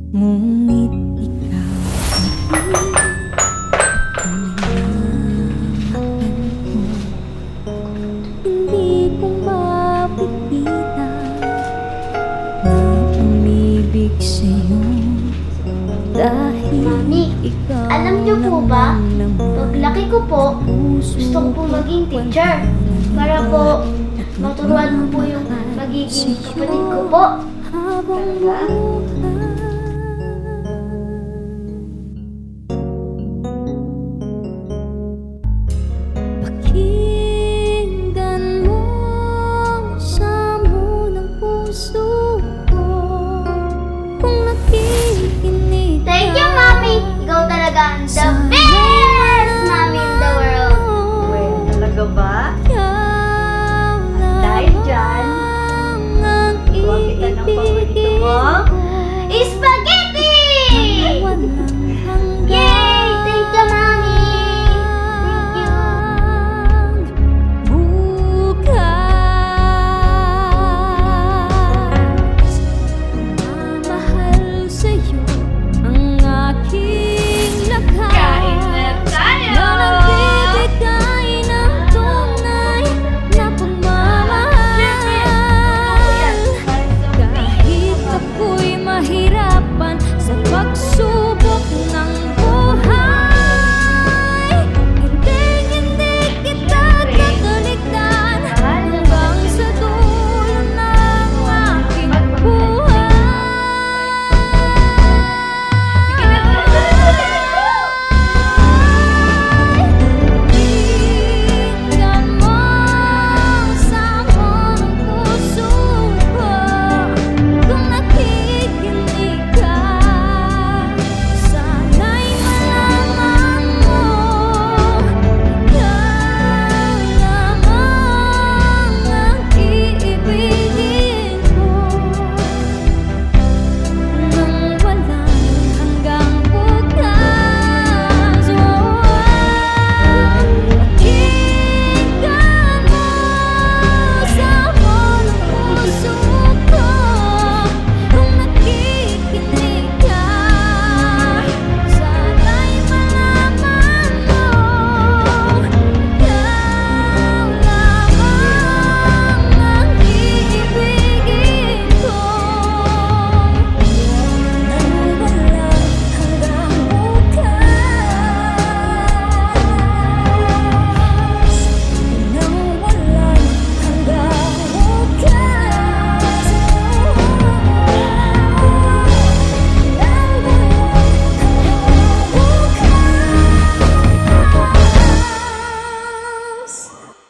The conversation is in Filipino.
Ngunit ikaw hindi ko mapikita na umibig sa'yo dahil Mami, ikaw alam niyo po ba, naman paglaki ko po, gusto ko po maging teacher. Para po, maturuan ko po yung magiging kapatid ko po. habang pakinggan mo ang samo ng puso ko. Kung nakikinig Thank you, ka Mami! Ikaw talaga ang the best!